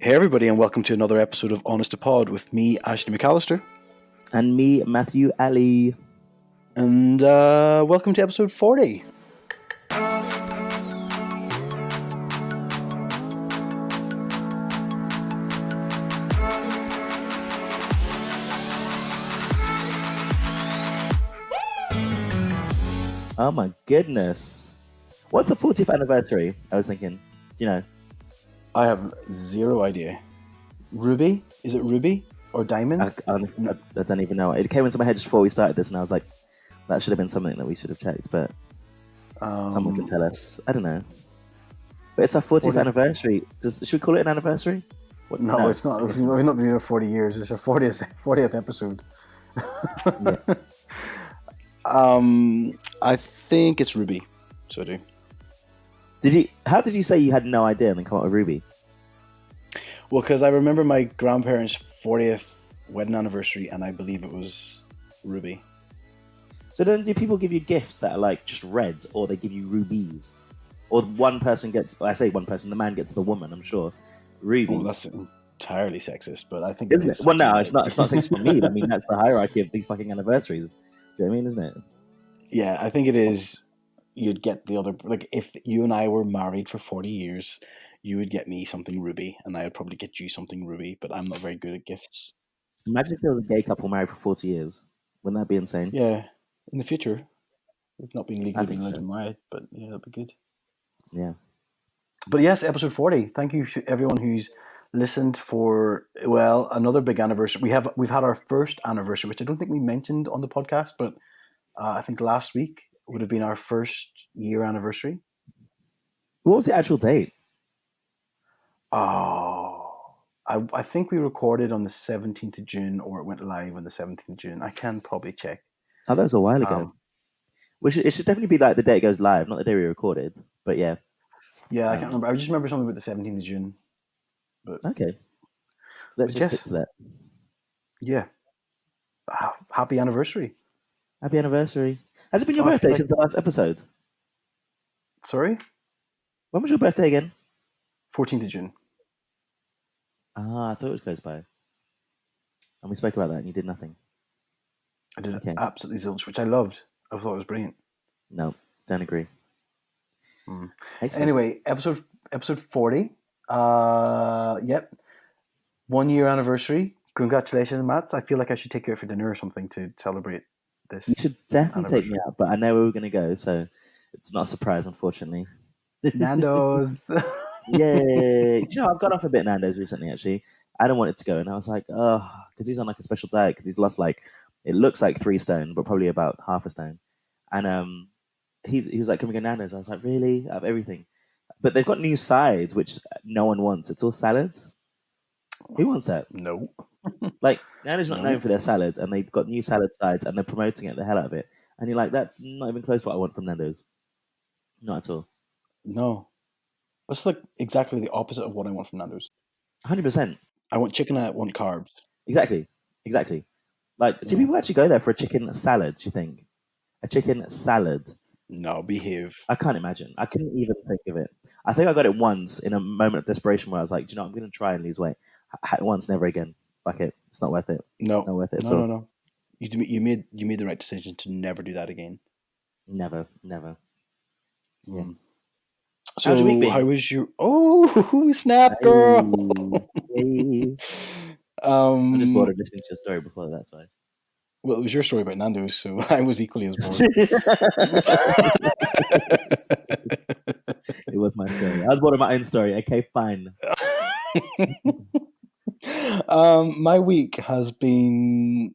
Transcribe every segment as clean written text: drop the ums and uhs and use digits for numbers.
Hey everybody, and welcome to another episode of Honest to Pod with me, Ashley McAllister. And me, Matthew Ali. And welcome to episode 40. Oh my goodness. What's the 40th anniversary? I was thinking. Do you know? I have zero idea. Ruby? Is it Ruby or Diamond? I don't even know. It came into my head just before we started this, and I was like, that should have been something that we should have checked, but someone can tell us. I don't know. But it's our 40th anniversary. Should we call it an anniversary? No, it's not. We've not been here 40 years. It's our 40th episode. Yeah. I think it's Ruby. So I do. How did you say you had no idea and then come up with Ruby? Well, because I remember my grandparents' 40th wedding anniversary, and I believe it was Ruby. So then do people give you gifts that are like just red, or they give you rubies? Or one person gets, I say one person, the man gets the woman, I'm sure. Rubies. Oh, that's entirely sexist, but I think Isn't it? Well, no, it's not sexist for me. I mean, that's the hierarchy of these fucking anniversaries. Do you know what I mean, isn't it? Yeah, I think it is. You'd get the other, like if you and I were married for 40 years, you would get me something Ruby, and I would probably get you something Ruby, but I'm not very good at gifts. Imagine if there was a gay couple married for 40 years. Wouldn't that be insane? Yeah, in the future. We've not been legally think allowed so. to marry, but yeah, that'd be good. Yeah. But yes, episode 40. Thank you to everyone who's listened for, well, another big anniversary. We've had our first anniversary, which I don't think we mentioned on the podcast, but I think last week would have been our first year anniversary. What was the actual date? Oh, I think we recorded on the 17th of June, or it went live on the 17th of June. I can probably check. Oh, that was a while ago. It should definitely be like the day it goes live, not the day we recorded. But yeah. Yeah, I can't remember. I just remember something about the 17th of June. But okay. Let's just stick to that. Yeah. Happy anniversary. Happy anniversary. Has it been your birthday since the last episode? Sorry? When was your birthday again? 14th of June. Ah, I thought it was close by. And we spoke about that and you did nothing. I did absolutely zilch, which I loved. I thought it was brilliant. No, don't agree. Anyway, episode 40. Yep. 1 year anniversary. Congratulations, Matt. I feel like I should take you out for dinner or something to celebrate this. You should definitely take me out, but I know where we're going to go, so it's not a surprise, unfortunately. Nando's. Yay! You know, I've got off a bit Nando's recently, actually. I don't want it to go, and I was like, oh, because he's on like a special diet, because he's lost like, it looks like 3 stone, but probably about half a stone. And he was like, can we go Nando's? I was like, really? Out of everything. But they've got new sides, which no one wants. It's all salads. Who wants that? No. Like, Nando's not known for their salads, and they've got new salad sides, and they're promoting it the hell out of it. And you're like, that's not even close to what I want from Nando's. Not at all. No. That's like exactly the opposite of what I want from Nando's. 100%. I want chicken, I want carbs. Exactly. Like, do people actually go there for a chicken salad, do you think? A chicken salad? No, behave. I can't imagine. I couldn't even think of it. I think I got it once in a moment of desperation where I was like, do you know, I'm going to try and lose weight. Had it once, never again. Fuck it. It's not worth it. No. Not worth it at all. No. You made the right decision to never do that again. Never. Yeah. So how's your week been? How was your... Oh, snap, girl! Hey. I'm just bored of listening to your story before, that's why. Well, it was your story about Nando's, so I was equally as bored. It was my story. I was bored of my own story. Okay, fine. My week has been...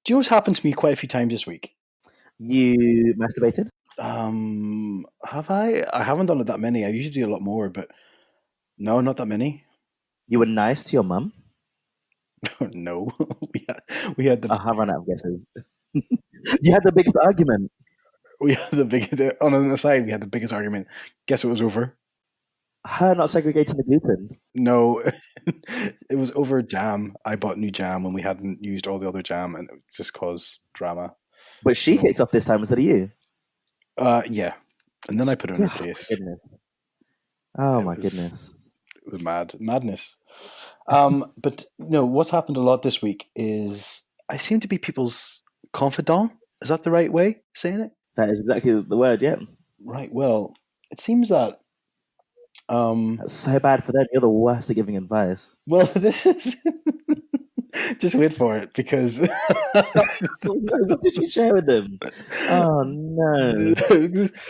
Do you know what's happened to me quite a few times this week? You masturbated? Have I? I haven't done it that many. I usually do a lot more, but no, not that many. You were nice to your mum? No. we had the... I've run out of guesses. You had the biggest argument. We had the biggest... On the side, we had the biggest argument. Guess what was over? Her not segregating the gluten. No, it was over jam. I bought new jam when we hadn't used all the other jam, and it just caused drama. But she kicked off this time instead of you? Yeah. And then I put her in her place. My goodness. Oh, my goodness. was madness. But no, what's happened a lot this week is I seem to be people's confidant. Is that the right way of saying it? That is exactly the word. Yeah, Right. Well, it seems that that's so bad for them. You're the worst at giving advice. well, this is just wait for it because Oh, no, what did you share with them? Oh no,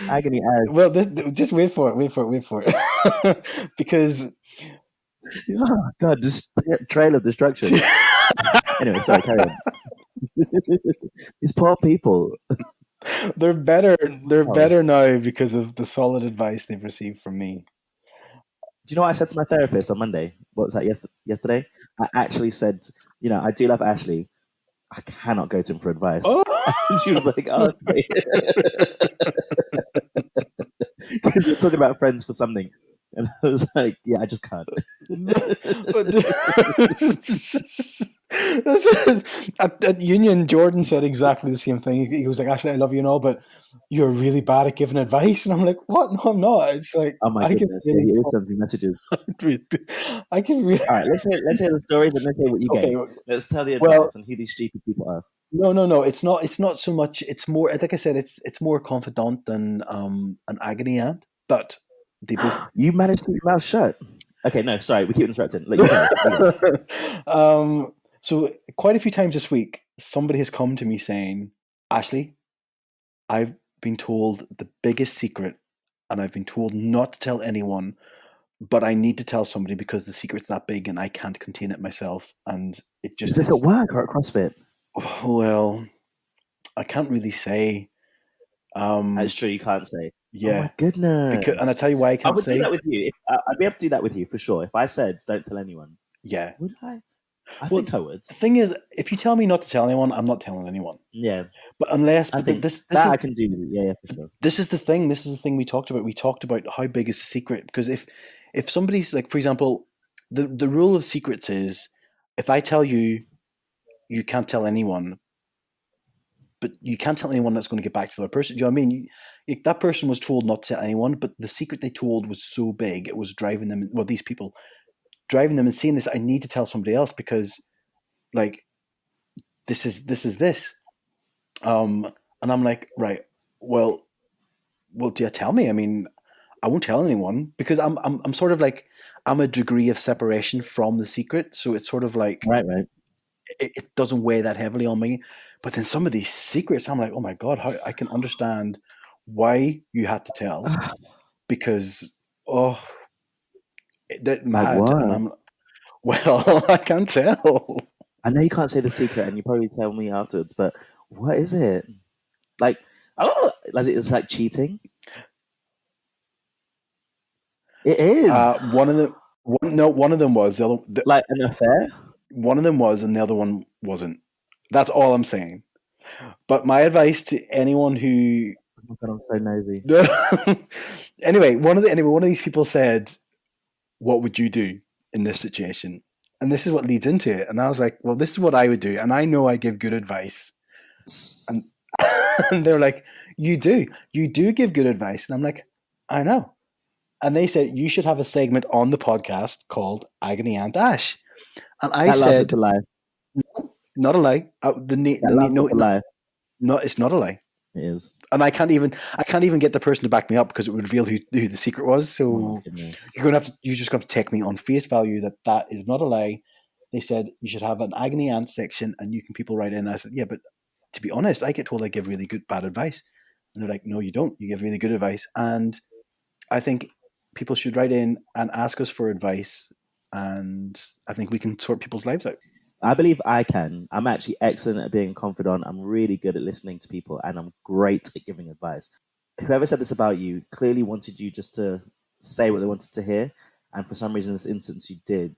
agony ash. well, this just wait for it because Oh god, this trail of destruction. Anyway, sorry, carry on. These poor people. they're better. They're Oh. better now because of the solid advice they've received from me. Do you know what I said to my therapist on Monday? What was that yesterday? I actually said, I do love Ashley. I cannot go to him for advice. Oh! And she was like, oh, okay. Because we're talking about friends for something. And I was like, yeah, I just can't. At Union, Jordan said exactly the same thing. He was like, "Actually, I love you and all, but you're really bad at giving advice." And I'm like, "What? No, I'm not." It's like Oh my I can goodness. Yeah, really he always talk. sends me messages. I can really. All right, let's hear the stories and let's hear what you Okay. gave. Let's tell the Well, advice and who these stupid people are. no. It's not. It's not so much. It's more. Like I said, it's more confidant than an agony aunt. But they both. You managed to keep your mouth shut. Okay, no, sorry, we keep interrupting. Let you go. You go. So quite a few times this week, somebody has come to me saying, "Ashley, I've been told the biggest secret, and I've been told not to tell anyone, but I need to tell somebody because the secret's that big and I can't contain it myself." And it Is just this is. at work or at CrossFit? Well, I can't really say. That's true, you can't say. Oh my Yeah, because and I tell goodness. you why I I can't would do say. that with you. I'd be able to do that with you for sure. If I said, don't tell anyone, Yeah. would I? I Well, think I would. the thing is, if you tell me not to tell anyone, I'm not telling anyone. Yeah, But unless, I but think this that is I can do with you. Yeah, for sure. this is the thing. This is the thing we talked about. We talked about how big is the secret because if somebody's like, for example, the rule of secrets is if I tell you you can't tell anyone, but you can't tell anyone that's going to get back to the other person. Do you know what I mean? That person was told not to tell anyone, but the secret they told was so big it was driving them. Well, these people driving them and seeing this. I need to tell somebody else because like this is this. And I'm like, right, well, do you tell me? I mean, I won't tell anyone because I'm sort of like I'm a degree of separation from the secret, so it's sort of like Right, right. it doesn't weigh that heavily on me. But then some of these secrets, I'm like, oh my god, how I can understand why you had to tell because oh, that Like mad, and what? I'm well, I can't tell. I know you can't say the secret, and you probably tell me afterwards. But what is it? Like, oh, it's like cheating. It is One of them, one of them was like an affair. one of them was, and the other one wasn't. That's all I'm saying. But my advice to anyone who Oh my god, I'm so nosy. one of these people said, "What would you do in this situation?" And this is what leads into it. And I was like, "Well, this is what I would do." And I know I give good advice. And and they're like, you do give good advice." And I'm like, "I know." And they said you should have a segment on the podcast called Agony and Ash. And I That last bit's said, a lie. not a lie. That last bit's a lie. No, it's not a lie. It is. And I can't even get the person to back me up because it would reveal who the secret was. Oh my So goodness. you're just going to take me on face value that is not a lie. They said you should have an agony aunt section and people write in. I said, yeah, but to be honest, I get told I give really good bad advice, and they're like, no, you don't. You give really good advice, and I think people should write in and ask us for advice, and I think we can sort people's lives out. I believe I can. I'm actually excellent at being confidant. I'm really good at listening to people, and I'm great at giving advice. Whoever said this about you clearly wanted you just to say what they wanted to hear, and for some reason, in this instance, you did,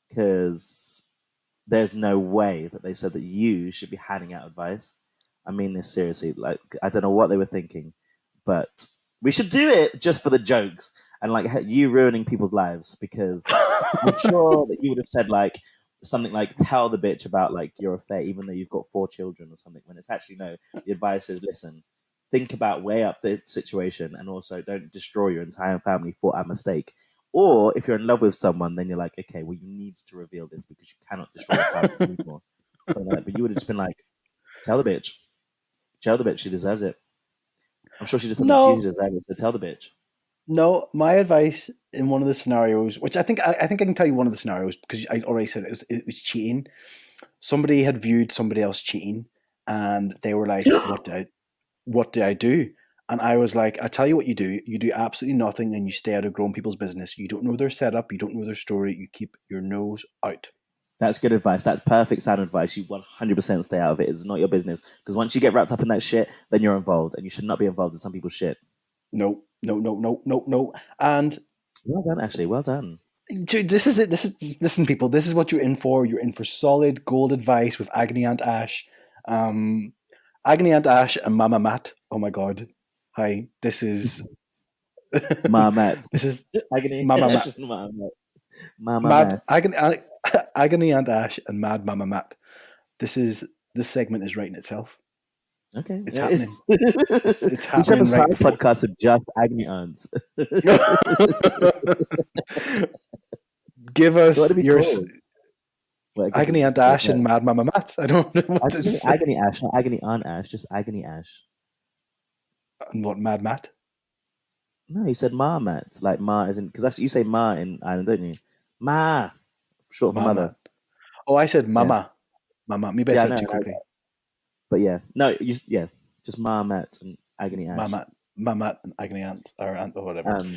because there's no way that they said that you should be handing out advice. I mean this seriously. Like, I don't know what they were thinking, but we should do it just for the jokes and like you ruining people's lives, because I'm sure that you would have said like something like tell the bitch about like your affair even though you've got 4 children or something, when it's actually no, the advice is listen, think about, weigh up the situation, and also don't destroy your entire family for a mistake. Or if you're in love with someone, then you're like, okay, well, you need to reveal this because you cannot destroy a family anymore. Something like that. But you would have just been like, tell the bitch. Tell the bitch she deserves it. I'm sure she did something to you to No, deserve it, so tell the bitch. no. My advice in one of the scenarios, which I think I can tell you one of the scenarios because I already said it was cheating. Somebody had viewed somebody else cheating, and they were like, what do I do? And I was like, I tell you what you do. You do absolutely nothing and you stay out of grown people's business. You don't know their setup. You don't know their story. You keep your nose out. That's good advice. That's perfect sound advice. You 100% stay out of it. It's not your business. Because once you get wrapped up in that shit, then you're involved. And you should not be involved in some people's shit. No, no, no, no, no, no. And Well done, Ashley. Well done. dude, this is it. Listen, people. This is what you're in for. You're in for solid gold advice with Agony Aunt Ash, um, Agony Aunt Ash, and Mama Matt. Oh my God! Hi, this is Mamat. this is Agony. Mama Matt. Mamat. Mama Mad Matt. Agony Aunt Ash and Mad Mama Matt. This segment is writing itself. Okay. It's Yeah, happening. It's we should have a happening right side before. podcast of just Agony aunts. Give So what us do we your call? Well, I guess it Agony would just Aunt be called Ash and her. Mad Mama Matt. I don't know what I to just think say. Agony Ash, not Agony Aunt Ash, just Agony Ash. And what Mad Matt? No, he said Ma Matt. Like Ma isn't, because that's what you say Ma in Ireland, don't you? Ma, short for Ma mother. Matt. Oh, I said Yeah. Mama. Mama. Maybe I Yeah, I said know. it too quickly. But yeah. No, yeah. Just Ma Matt and Agony Ash. Ma Matt and Agony Aunt or Aunt or whatever. Um,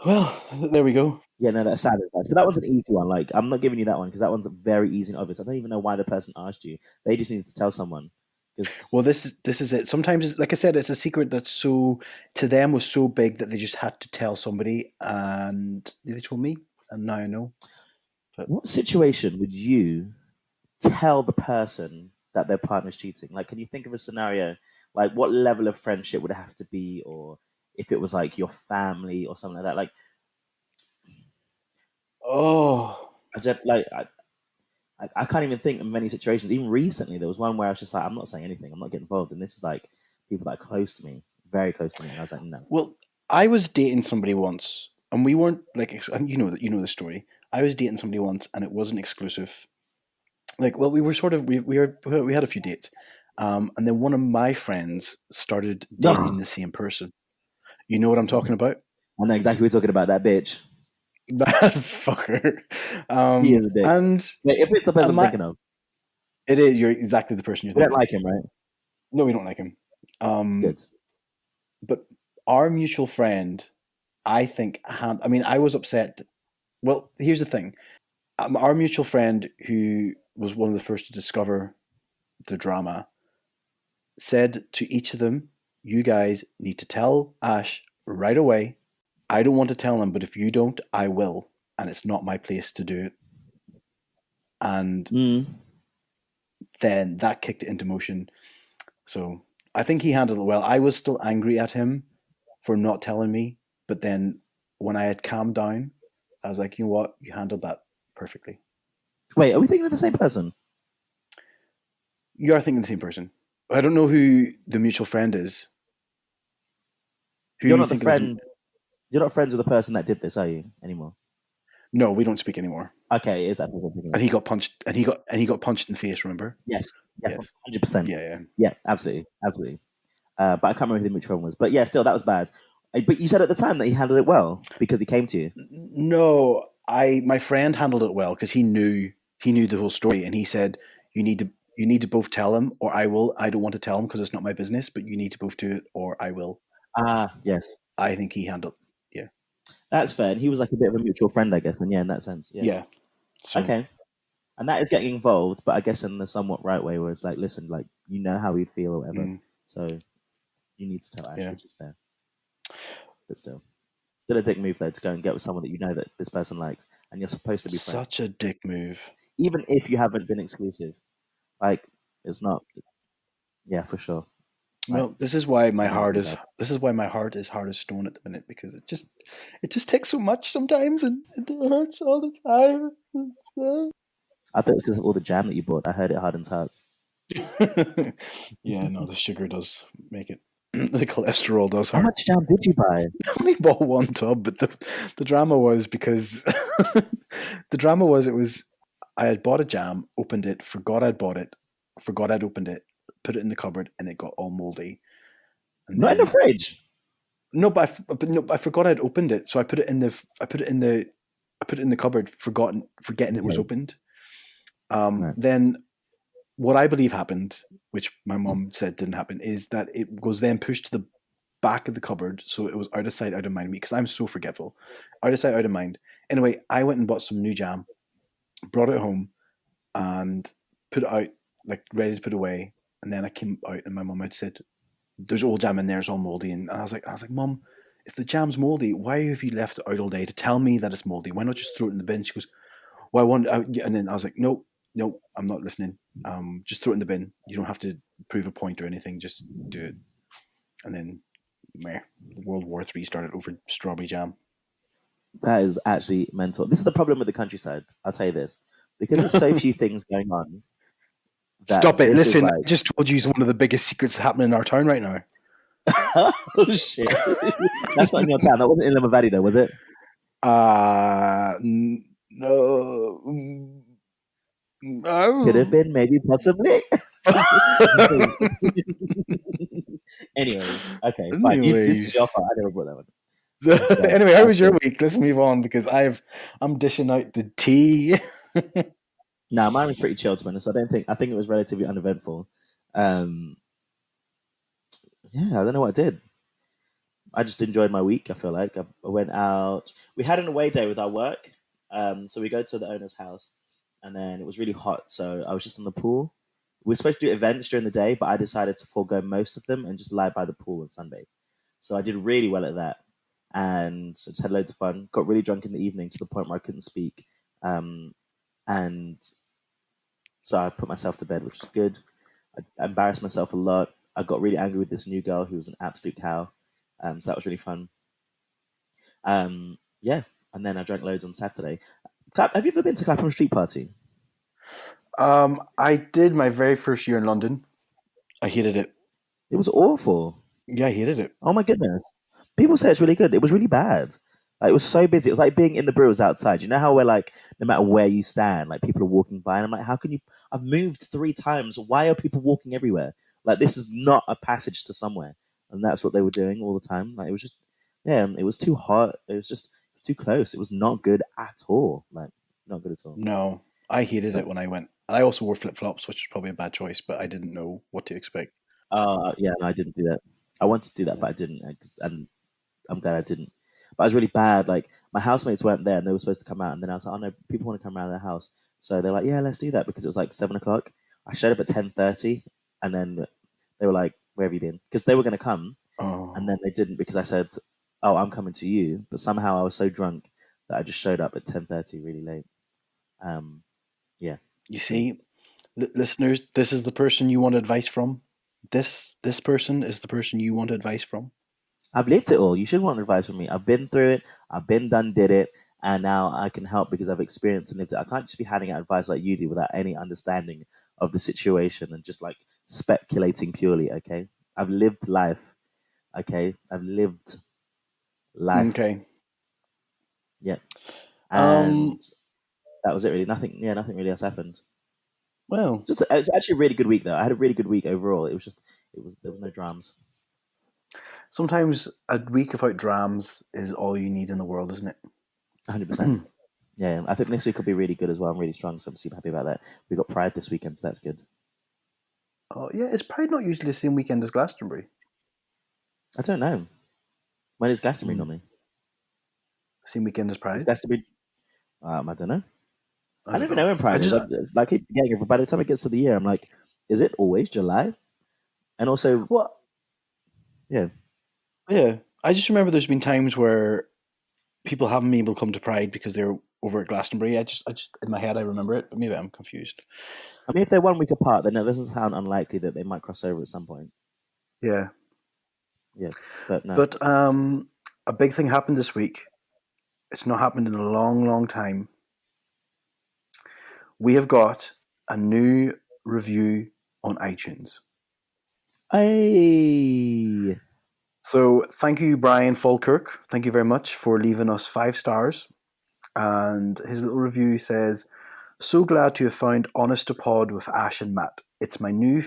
Well, there we go. yeah, no, that's sad advice. But that one's an easy one. Like, I'm not giving you that one because that one's very easy and obvious. I don't even know why the person asked you. They just needed to tell someone. Well, Because, this is it. Sometimes, like I said, it's a secret that's so to them was so big that they just had to tell somebody, and they told me, and now I know. But what situation would you tell the person that their partner's cheating? Like, can you think of a scenario? Like, what level of friendship would it have to be? Or if it was like your family or something like that? Like, oh, I don't, like, I can't even think of many situations. Even recently, there was one where I was just like, I'm not saying anything. I'm not getting involved. And this is like people that are close to me, very close to me. And I was like, no. well, I was dating somebody once, and we weren't like and you know the story. I was dating somebody once, and it wasn't exclusive. Like, well, we were sort of we had a few dates, and then one of my friends started dating Ugh, the same person. You know what I'm talking about? I know exactly what you're talking about. That bitch. That fucker. He is a dick. And Wait, if it's the person I'm my thinking of, it is you're exactly the person you're we don't thinking of. like him, right? No, we don't like him. Good. But our mutual friend, I think, I mean, I was upset. Well, here's the thing: our mutual friend, who was one of the first to discover the drama, said to each of them, "You guys need to tell Ash right away. I don't want to tell him, but if you don't, I will, and it's not my place to do it." And Mm. then that kicked it into motion. So I think he handled it well. I was still angry at him for not telling me, but then when I had calmed down, I was like, you know what, you handled that perfectly. Wait, are we thinking of the same person? You are thinking the same person. I don't know who the mutual friend is. Who You're you not the think is? friend. You're not friends with the person that did this, are you anymore? No, we don't speak anymore. Okay, is that person I'm thinking And of? he got punched. And he got punched in the face. Remember? Yes, yes, Yes. 100%. Yeah. Yeah. Yeah, absolutely, absolutely. But I can't remember who the mutual one was. But yeah, still, that was bad. But you said at the time that he handled it well because he came to you. No, my friend handled it well because he knew the whole story, and he said you need to both tell him, or I will. I don't want to tell him because it's not my business, but you need to both do it, or I will. Ah, yes, I think he handled. Yeah. that's fair. And he was like a bit of a mutual friend, I guess. And yeah, in that sense, yeah. Yeah. So Okay, and that is getting involved, but I guess in the somewhat right way, where it's like, listen, like you know how he'd feel or whatever, so you need to tell Ash, yeah, which is fair. But still a dick move though to go and get with someone that you know that this person likes, and you're supposed to be friends, such a dick move. even if you haven't been exclusive. Like it's not, yeah, for sure. Like Well, this is why my I think it's heart really is. bad. This is why my heart is hard as stone at the minute because it just takes so much sometimes, and it hurts all the time. I thought it was because of all the jam that you bought. I heard it hardens hearts. Yeah, no, the sugar does make it. The cholesterol does How hurt. much jam did you buy? I only bought one tub, but the drama was because the drama was it was I had bought a jam, opened it, forgot I'd bought it, forgot I'd opened it, put it in the cupboard, and it got all moldy. And Not in the then fridge. no, but no, I forgot I'd opened it, so I put it in the cupboard, forgetting it was Okay. opened. Right. Then what I believe happened, which my mom said didn't happen, is that it was then pushed to the back of the cupboard, so it was out of sight, out of mind. Me, because I'm so forgetful, out of sight, out of mind. Anyway, I went and bought some new jam, brought it home, and put it out like ready to put away. And then I came out, and my mom had said, "There's old jam in there; it's all moldy." And I was like, "Mom, if the jam's moldy, why have you left it out all day to tell me that it's moldy? Why not just throw it in the bin?" She goes, "Well, I want," and then I was like, "No, no, I'm not listening. Just throw it in the bin. You don't have to prove a point or anything. Just do it." And then, meh, World War III started over strawberry jam. That is actually mental. This is the problem with the countryside. I'll tell you this. Because there's so few things going on that Stop it! this is Listen, like, I just told you one of the biggest secrets happening in our town right now. oh shit. That's not in your town. That wasn't in Limavady though, was it? No, Could have no. been, maybe, possibly. Anyways, okay, fine. This is your Anyways, fault. I never brought that one. That's anyway, how that's was your good. week? Let's move on because I'm dishing out the tea. Now mine was pretty chill to be honest. I think it was relatively uneventful. Um, yeah, I don't know what I did. I just enjoyed my week. I feel like I went out. We had an away day with our work, so we go to the owner's house, and then it was really hot, so I was just on the pool. We were supposed to do events during the day, but I decided to forego most of them and just lie by the pool on Sunday. So I did really well at that, and so just had loads of fun. Got really drunk in the evening to the point where I couldn't speak, and so I put myself to bed, which was good. I embarrassed myself a lot. I got really angry with this new girl who was an absolute cow. So that was really fun. Yeah, and then I drank loads on Saturday. Have you ever been to Clapham Street Party? I did my very first year in London. I hated it. It was awful. Yeah, I hated it. Oh my goodness. People say it's really good. It was really bad. Like, it was so busy. It was like being in the brewers outside. You know how we're like, no matter where you stand, like people are walking by, and I'm like, how can you? I've moved 3 times. Why are people walking everywhere? Like, this is not a passage to somewhere, and that's what they were doing all the time. Like, it was just, yeah, it was too hot. It was too close. It was not good at all. Like, not good at all. No, I hated But it when I went. I also wore flip flops, which was probably a bad choice, but I didn't know what to expect. yeah, no, I didn't do that. I wanted to do that, but I didn't, and I'm glad I didn't. But I was really bad. Like, my housemates weren't there, and they were supposed to come out, and then I was like, "Oh no, people want to come around their house." So they're like, "Yeah, let's do that," because it was like 7 o'clock. I showed up at 10:30, and then they were like, "Where have you been?" Because they were going to come, and Oh, then they didn't because I said, "Oh, I'm coming to you," but somehow I was so drunk that I just showed up at 10:30, really late. Um, yeah. you So see, listeners, this is the person you want advice from. This person is the person you want advice from. I've lived it all. You should want advice from me. I've been through it. I've been done, did it, and now I can help because I've experienced and lived it. I can't just be handing out advice like you do without any understanding of the situation and just like speculating purely. Okay, I've lived life. Okay, I've lived life. Okay. Yeah, and Um. that was it. Really, nothing. Yeah, nothing really else happened. Well, Just it's actually a really good week though. I had a really good week overall. It was just there was no dramas. sometimes a week without drams is all you need in the world, isn't 100%. it? Yeah, I think next week will be really good as well. I'm really strong, so I'm super happy about that. We got Pride this weekend, so that's good. Oh, yeah. Is Pride not usually the same weekend as Glastonbury? I don't know. When is Glastonbury Hmm. normally? Same weekend as Is Pride? Glastonbury? I don't know. I I don't don't even know know. when I Pride is. just I keep forgetting. By the time it gets to the year, I'm like, is it always July? And also, well, yeah, yeah. I just remember there's been times where people haven't been able to come to Pride because they're over at Glastonbury. I just in my head I remember it, but maybe I'm confused. I mean, if they're 1 week apart, then it doesn't sound unlikely that they might cross over at some point. Yeah, Yeah, but no. but a big thing happened this week. It's not happened in a long, long time. We have got a new review on iTunes. Hey, So thank you, Brian Falkirk. Thank you very much for leaving us 5 stars. And his little review says, "So glad to have found Honest to Pod with Ash and Matt. It's my new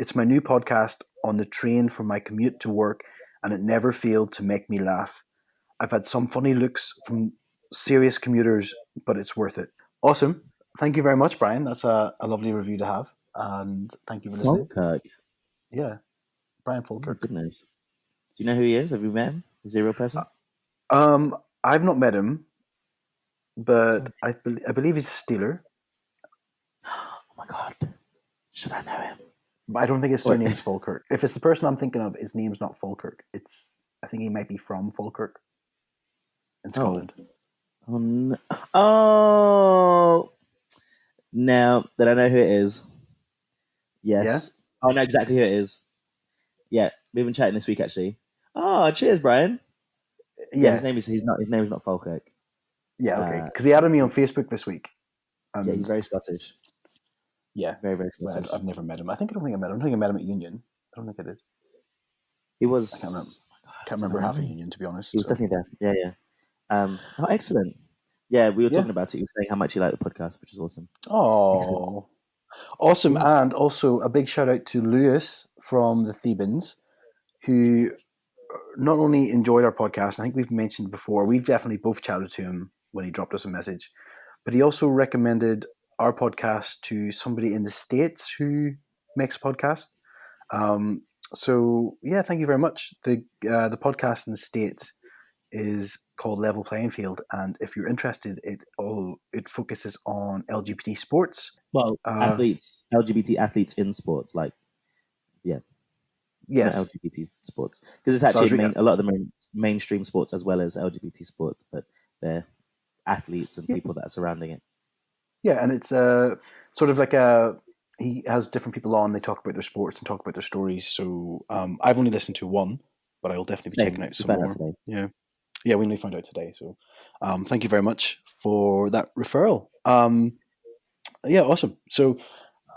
podcast on the train for my commute to work, and it never failed to make me laugh. I've had some funny looks from serious commuters, but it's worth it." Awesome. Thank you very much, Brian. That's a lovely review to have. And thank you for listening. Falkirk. Yeah, Brian Oh my Falkirk. goodness. Do you know who he is? Have you met him? Is he a real person? I've not met him, Oh but I believe he's a Steeler. my god. Should I know him? But I don't think his What? surname's Falkirk. If it's the person I'm thinking of, his name's not Falkirk. I think he might be from Falkirk in Oh. Scotland. Oh, no. Oh. Now that I know who it is. Yes. I know exactly who it is. Yeah, we've been chatting this week actually. Oh, cheers, Brian. Yeah, Yeah, his name is not Falkirk. yeah, okay. Because he added me on Facebook this week, Yeah, he's and very Scottish. yeah, Very, very well, Scottish. I've never met him. I don't think I met him. I don't think I met him at Union. I don't think I did. He I can't remember. was. Oh my God, Can't so remember half at lovely. Union, to be honest. He was So definitely there. Yeah, yeah. Oh, excellent. Yeah, we were yeah. talking about it. He was saying how much he liked the podcast, which is awesome. Excellent. Oh, awesome! Yeah. And also a big shout out to Lewis from the Thebans, who not only enjoyed our podcast, and I think we've mentioned before, we've definitely both chatted to him when he dropped us a message, but he also recommended our podcast to somebody in the States who makes a podcast. Um, so yeah, thank you very much. The podcast in the States is called Level Playing Field, and if you're interested, it focuses on LGBT sports. Well, Uh, athletes, LGBT athletes in sports, like yeah, not yes, LGBT sports, because it's so I actually was re- a lot of the mainstream sports as well as LGBT sports, but they're athletes and yeah, people that are surrounding it. yeah, and it's sort of like he has different people on. They talk about their sports and talk about their stories. So I've only listened to one, but I'll definitely be checking Same. out We some found out more. today. Yeah, yeah, we only found out today. So thank you very much for that referral. Yeah, awesome. So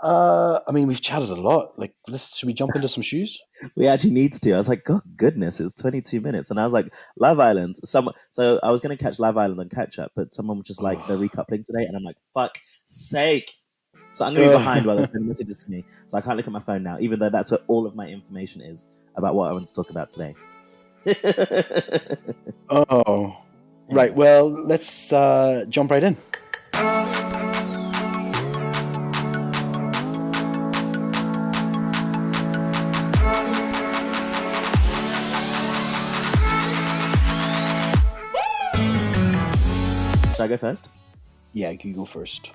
I mean, we've chatted a lot. Like, should we jump into some shoes? We actually needs to. I was like, God goodness, it's 22 minutes. And I was like, Love Island. So I was going to catch Love Island and catch up, but someone was just like, they're recoupling today. And I'm like, fuck sake. So I'm going to be behind while they're sending messages to me. So I can't look at my phone now, even though that's where all of my information is about what I want to talk about today. Oh, right. Anyway. Well, let's jump right in. Should I go first? Yeah, you go first.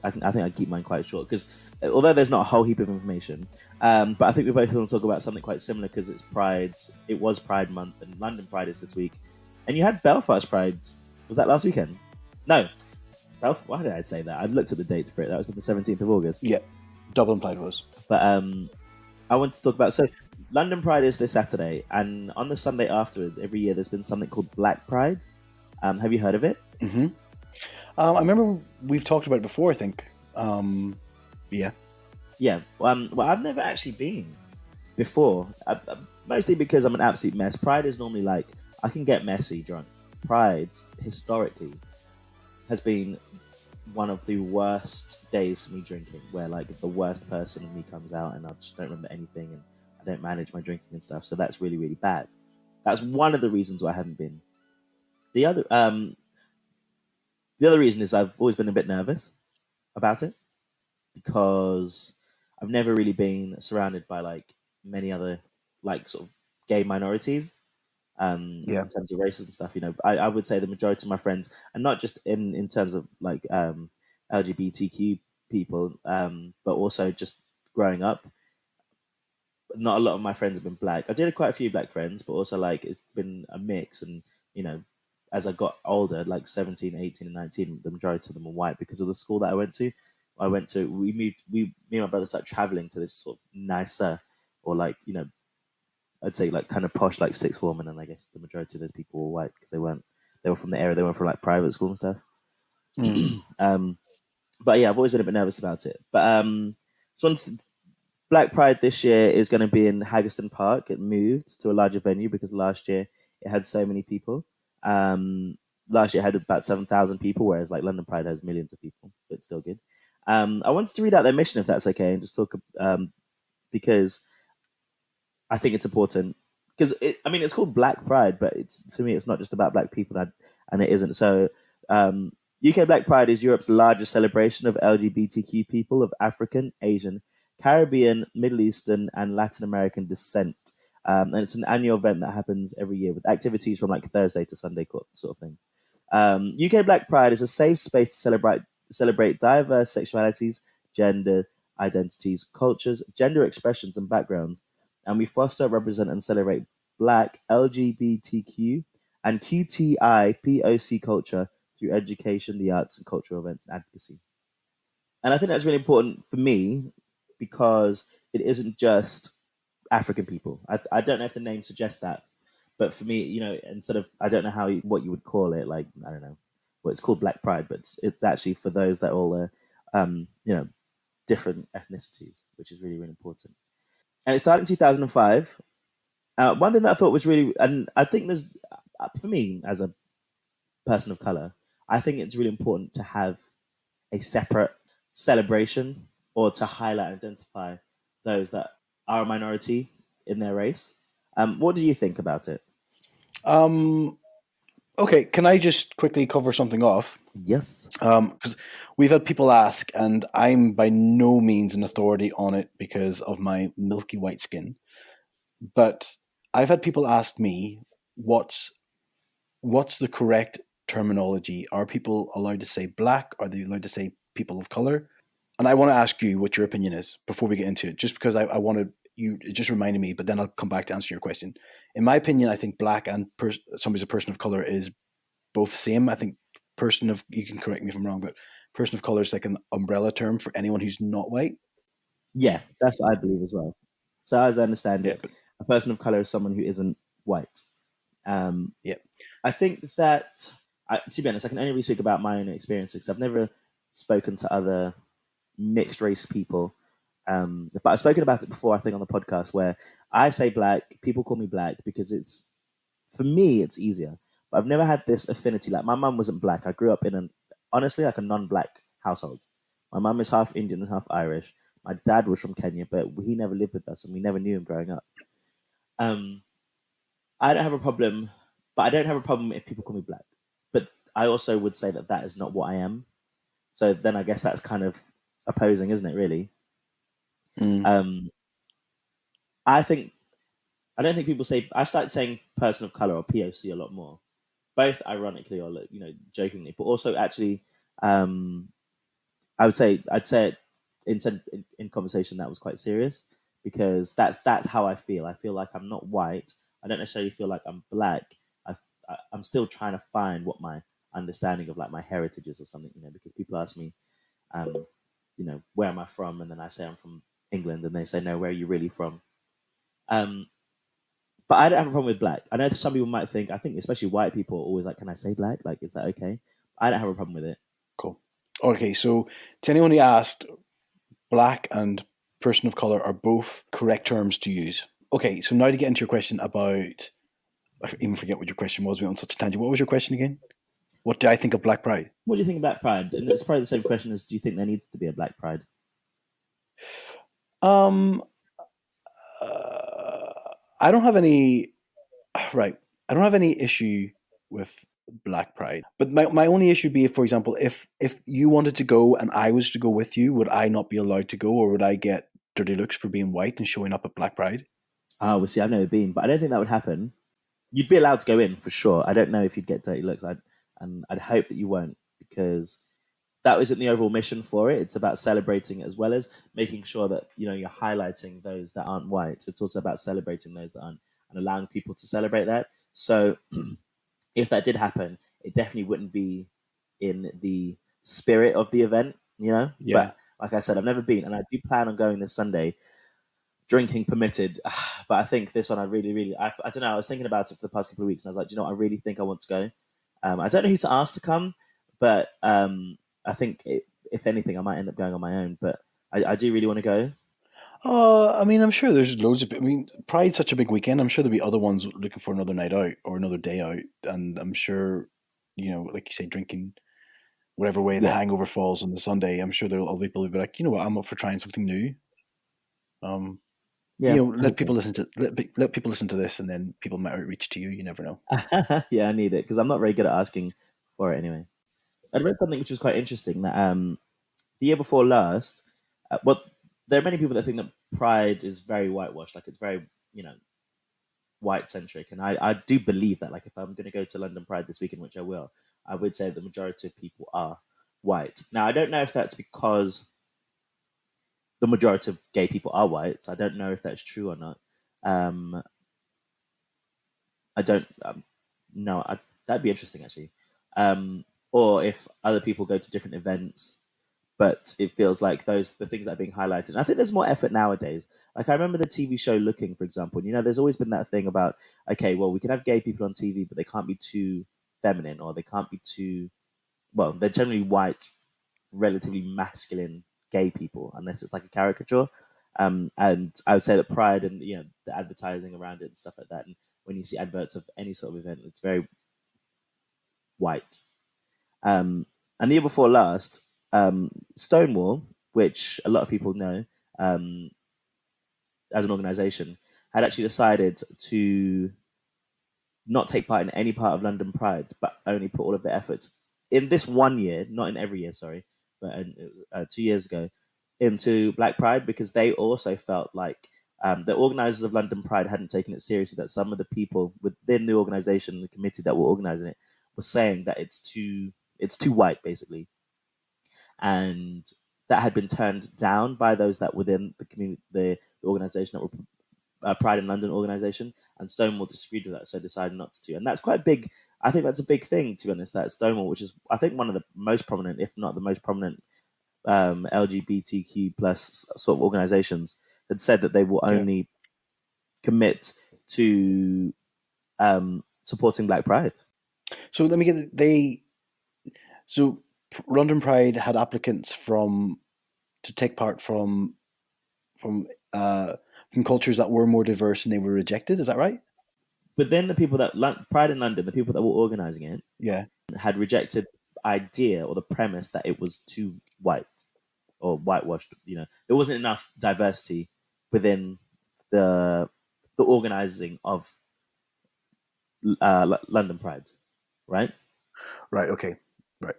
I think I'd keep mine quite short because although there's not a whole heap of information, but I think we both want to talk about something quite similar because it's Pride. It was Pride Month and London Pride is this week, and you had Belfast Pride. Was that last weekend? No, why did I say that? I've looked at the dates for it. That was the 17th of August. Yeah, Dublin Pride was. But I want to talk about London Pride is this Saturday, and on the Sunday afterwards, every year there's been something called Black Pride. Have you heard of it? Mm-hmm. I remember we've talked about it before, I think. Yeah. Yeah. Well, I've never actually been before, mostly because I'm an absolute mess. Pride is normally like, I can get messy drunk. Pride, historically, has been one of the worst days for me drinking, where like the worst person in me comes out and I just don't remember anything and I don't manage my drinking and stuff. So that's really, really bad. That's one of the reasons why I haven't been. The other reason is I've always been a bit nervous about it because I've never really been surrounded by like many other like sort of gay minorities Yeah. in terms of races and stuff. You know, I would say the majority of my friends, and not just in terms of like LGBTQ people, but also just growing up. Not a lot of my friends have been black. I did have quite a few black friends, but also like it's been a mix. And you know, as I got older, like 17, 18, and 19, the majority of them were white because of the school that I went to. Me and my brother started traveling to this sort of nicer, or like, you know, I'd say like kind of posh, like sixth form. And then I guess the majority of those people were white because they were from the area, they weren't from like private school and stuff. Mm. But yeah, I've always been a bit nervous about it. But so Black Pride this year is going to be in Haggerston Park. It moved to a larger venue because last year it had so many people. Um, Last year it had about 7,000 people, whereas like London Pride has millions of people, but it's still good. I wanted to read out their mission, if that's okay, and just talk because I think it's important because I mean, it's called Black Pride, but it's for me, it's not just about black people, and it isn't. So, UK Black Pride is Europe's largest celebration of LGBTQ people of African, Asian, Caribbean, Middle Eastern, and Latin American descent. And it's an annual event that happens every year with activities from like Thursday to Sunday sort of thing. UK Black Pride is a safe space to celebrate diverse sexualities, gender identities, cultures, gender expressions, and backgrounds. And we foster, represent, and celebrate Black, LGBTQ, and QTI culture through education, the arts, and cultural events and advocacy. And I think that's really important for me because it isn't just African people. I don't know if the name suggests that, but for me, instead of I don't know what you would call it, like I don't know, well, it's called Black Pride, but it's actually for those that all different ethnicities, which is really really important. And it started in 2005. One thing that I thought was really, and I think there's, for me as a person of color, I think it's really important to have a separate celebration or to highlight and identify those that are a minority in their race. What do you think about it? Um, okay, can I just quickly cover something off? Yes. Because we've had people ask, and I'm by no means an authority on it because of my milky white skin. But I've had people ask me, what's the correct terminology? Are people allowed to say black? Are they allowed to say people of color? And I want to ask you what your opinion is before we get into it, just because I wanted you, it just reminded me, but then I'll come back to answer your question. In my opinion, I think black and somebody's a person of color is both same. I think person of, you can correct me if I'm wrong, but person of color is like an umbrella term for anyone who's not white. Yeah, that's what I believe as well. So as I understand Yeah, it, but a person of color is someone who isn't white. Um, yeah. I think that, to be honest, I can only really speak about my own experiences because I've never spoken to other mixed race people. But I've spoken about it before, I think, on the podcast where I say black, people call me black because it's, for me, it's easier. But I've never had this affinity. Like my mum wasn't black. I grew up in honestly, like a non-black household. My mum is half Indian and half Irish. My dad was from Kenya, but he never lived with us and we never knew him growing up. Um, I don't have a problem, but I don't have a problem if people call me black. But I also would say that that is not what I am. So then I guess that's kind of opposing, isn't it? Really. Mm. Um, I think I don't think people say. I've started saying person of color or POC a lot more, both ironically or jokingly, but also actually, um, I'd say it in conversation that was quite serious because that's how I feel. I feel like I'm not white. I don't necessarily feel like I'm black. I'm still trying to find what my understanding of like my heritage is or something. Because people ask me, where am I from, and then I say I'm from England, and they say no, where are you really from? Um, but I don't have a problem with black. I know some people might think. I think especially white people are always like, "Can I say black? Like, is that okay?" I don't have a problem with it. Cool. Okay, so to anyone who asked, black and person of color are both correct terms to use. Okay, so now to get into your question about, I even forget what your question was. We went on such a tangent. What was your question again? What do I think of Black Pride? What do you think of Black Pride? And it's probably the same question as: do you think there needs to be a Black Pride? Um, I don't have any. Right, I don't have any issue with Black Pride, but my only issue would be, for example, if you wanted to go and I was to go with you, would I not be allowed to go, or would I get dirty looks for being white and showing up at Black Pride? Oh, we'll see. I've never been, but I don't think that would happen. You'd be allowed to go in for sure. I don't know if you'd get dirty looks. I'd hope that you won't because that isn't the overall mission for it. It's about celebrating as well as making sure that you're highlighting those that aren't white. It's also about celebrating those that aren't and allowing people to celebrate that. So if that did happen, it definitely wouldn't be in the spirit of the event, Yeah. But like I said, I've never been, and I do plan on going this Sunday. Drinking permitted, but I think this one I really, really, I don't know. I was thinking about it for the past couple of weeks, and I was like, I really think I want to go. I don't know who to ask to come, but I think if anything, I might end up going on my own. But I do really want to go. I mean, I'm sure there's loads of. I mean, Pride's such a big weekend. I'm sure there'll be other ones looking for another night out or another day out, and I'm sure, like you say, drinking whatever way the Yeah, hangover falls on the Sunday. I'm sure there'll be people who'll be like, you know what, I'm up for trying something new. Um, yeah, I let hope so. people listen to let people listen to this, and then people might outreach to you. You never know. Yeah, I need it because I'm not very good at asking for it anyway. I read something which was quite interesting that the year before last, well, there are many people that think that Pride is very whitewashed, like it's very, you know, white centric, and I do believe that. Like, if I'm going to go to London Pride this weekend, which I will, I would say the majority of people are white. Now, I don't know if that's because the majority of gay people are white. I don't know if that's true or not. Um, I don't no, that'd be interesting actually. Or if other people go to different events, but it feels like those the things that are being highlighted. And I think there's more effort nowadays. Like I remember the TV show Looking, for example. And, there's always been that thing about okay, well, we can have gay people on TV, but they can't be too feminine or they can't be too well. They're generally white, relatively masculine gay people, unless it's like a caricature. And I would say that Pride and the advertising around it and stuff like that, and when you see adverts of any sort of event, it's very white. Um, and the year before last, Stonewall, which a lot of people know um, as an organization, had actually decided to not take part in any part of London Pride, but only put all of their efforts in this one year, not in every year, sorry, but it was, 2 years ago, into Black Pride because they also felt like the organizers of London Pride hadn't taken it seriously. That some of the people within the organization, the committee that were organizing it, were saying that it's too white, basically, and that had been turned down by those that within the community, the organization that were Pride in London organization, and Stonewall disagreed with that, so decided not to. And that's quite big. I think that's a big thing, to be honest. That Stonewall, which is I think one of the most prominent, if not the most prominent, LGBTQ plus sort of organizations, had said that they will Yeah. only commit to supporting Black Pride. So let me get it. London Pride had applicants to take part from uh, from cultures that were more diverse, and they were rejected. Is that right? But then the people that Pride in London, the people that were organizing it, Yeah. had rejected the idea or the premise that it was too white or whitewashed. There wasn't enough diversity within the the organizing of London Pride, right? Right. Okay. Right.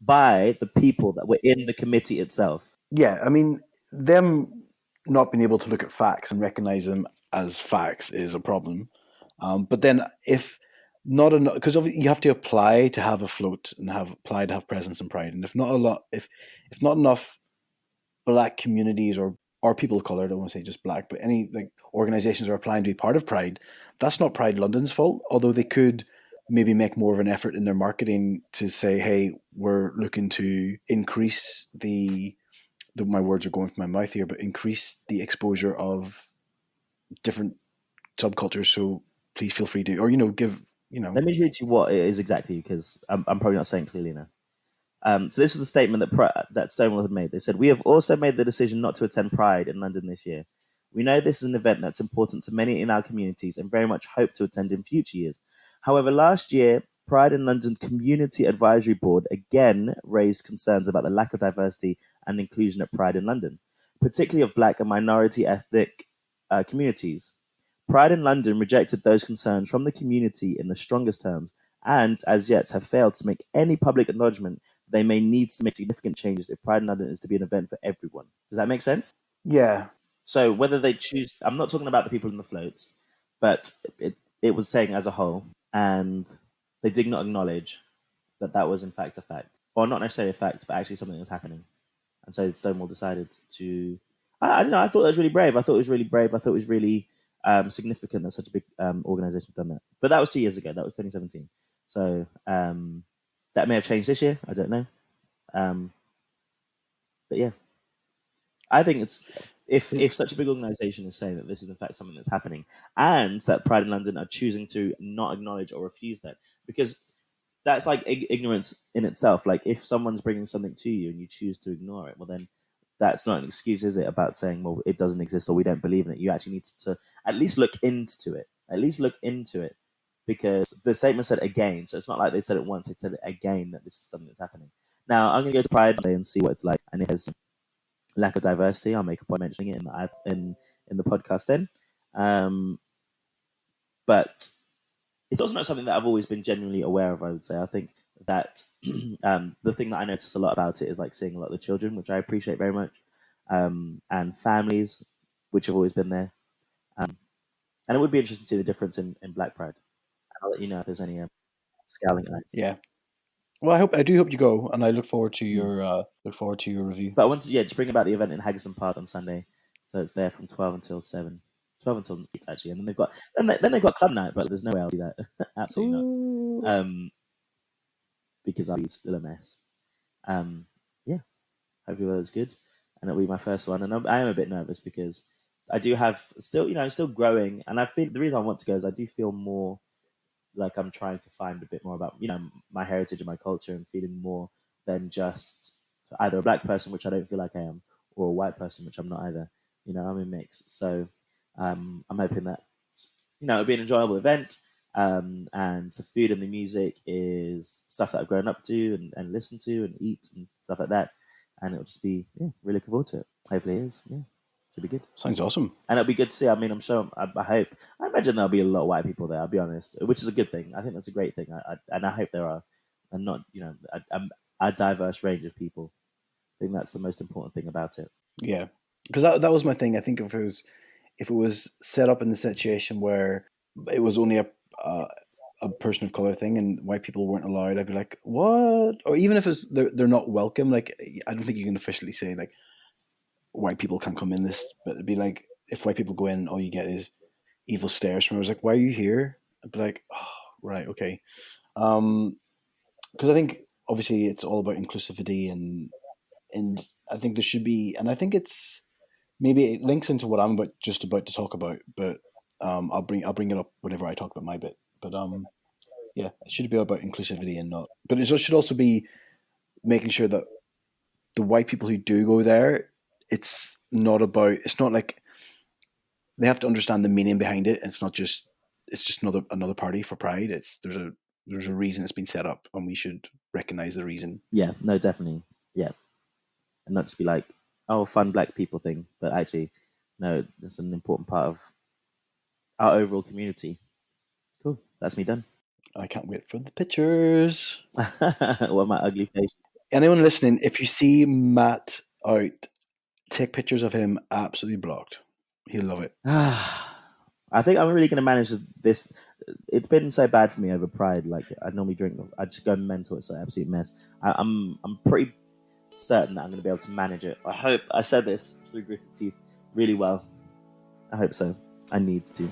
By the people that were in the committee itself. Yeah. I mean, them not being able to look at facts and recognize them as facts is a problem. But then, if not enough, because you have to apply to have a float and apply to have presence and pride, and if not enough black communities or people of color, I don't want to say just black, but any like organizations are applying to be part of Pride, that's not Pride London's fault. Although they could maybe make more of an effort in their marketing to say, hey, we're looking to increase my words are going from my mouth here, but increase the exposure of different subcultures. So please feel free to, or give, Let me read you what it is exactly because I'm probably not saying clearly enough. So this was the statement that Stonewall had made. They said, "We have also made the decision not to attend Pride in London this year. We know this is an event that's important to many in our communities and very much hope to attend in future years. However, last year, Pride in London Community Advisory Board again raised concerns about the lack of diversity and inclusion at Pride in London, particularly of Black and minority ethnic communities. Pride in London rejected those concerns from the community in the strongest terms and, as yet, have failed to make any public acknowledgement they may need to make significant changes if Pride in London is to be an event for everyone." Does that make sense? Yeah. So whether they choose, I'm not talking about the people in the floats, but it was saying as a whole, and they did not acknowledge that that was in fact a fact, or not necessarily a fact, but actually something that was happening. And so Stonewall decided to. I don't know. I thought that was really brave. I thought it was really brave. I thought it was really significant that such a big organization had done that. But that was 2 years ago. That was 2017. So that may have changed this year. I don't know. Um, but yeah, I think it's if such a big organization is saying that this is in fact something that's happening, and that Pride in London are choosing to not acknowledge or refuse that, because that's like ignorance in itself. Like if someone's bringing something to you and you choose to ignore it, well then that's not an excuse, is it? About saying, well, it doesn't exist or we don't believe in it. You actually need to at least look into it. At least look into it, because the statement said again, so it's not like they said it once; they said it again that this is something that's happening. Now I'm going to go to Pride Day and see what it's like, and if there's lack of diversity, I'll make a point mentioning it in the podcast then. But it's also not something that I've always been genuinely aware of. I would say I think that the thing that I noticed a lot about it is like seeing a lot of the children, which I appreciate very much, and families, which have always been there. And it would be interesting to see the difference in Black Pride. I'll let you know if there's any scowling eyes. Yeah. Well, I do hope you go, and I look forward to Mm. your review. But once, yeah, just bring about the event in Haggerston Park on Sunday. So it's there from 12 until 7. 12 until 8, actually. And then they've got club night, but there's no way I'll do that. Absolutely Ooh. not. Because I'll be still a mess. Yeah, hopefully weather's good. And it'll be my first one. And I am a bit nervous because I do have still growing. And I feel the reason I want to go is I do feel more like I'm trying to find a bit more about my heritage and my culture, and feeling more than just either a black person, which I don't feel like I am, or a white person, which I'm not either. I'm a mix. So I'm hoping that it'll be an enjoyable event, and the food and the music is stuff that I've grown up to and listened to and eat and stuff like that, and it'll just be really looking forward to it. Hopefully it is. Should be good. Sounds awesome. And it'll be good to see. I mean, I'm sure. I hope. I imagine there'll be a lot of white people there. I'll be honest, which is a good thing. I think that's a great thing. And I hope there are, and not a diverse range of people. I think that's the most important thing about it. Yeah, because that was my thing. I think if it was set up in the situation where it was only a person of color thing and white people weren't allowed, I'd be like, what? Or even if they're not welcome, like I don't think you can officially say like white people can't come in this, but it'd be like if white people go in, all you get is evil stares from. I was like, why are you here? I'd be like, oh, right, okay. Because I think obviously it's all about inclusivity and I think there should be, and I think it's maybe it links into what I'm just about to talk about, but I'll bring it up whenever I talk about my bit. But yeah, it should be about inclusivity and not, but it should also be making sure that the white people who do go there, it's not like they have to understand the meaning behind it. It's not just it's just another party for Pride. There's a reason it's been set up, and we should recognize the reason. Yeah, no, definitely. Yeah, and not just be like, oh, fun black people thing, but actually, no, it's an important part of our overall community. Cool, that's me done. I can't wait for the pictures. What my ugly face. Anyone listening, if you see Matt out, take pictures of him absolutely blocked. He'll love it. I think I'm really going to manage this. It's been so bad for me over Pride. Like I normally drink, I just go mental. It's an absolute mess. I'm pretty certain that I'm going to be able to manage it. I hope. I said this through gritted teeth really well. I hope so. I need to.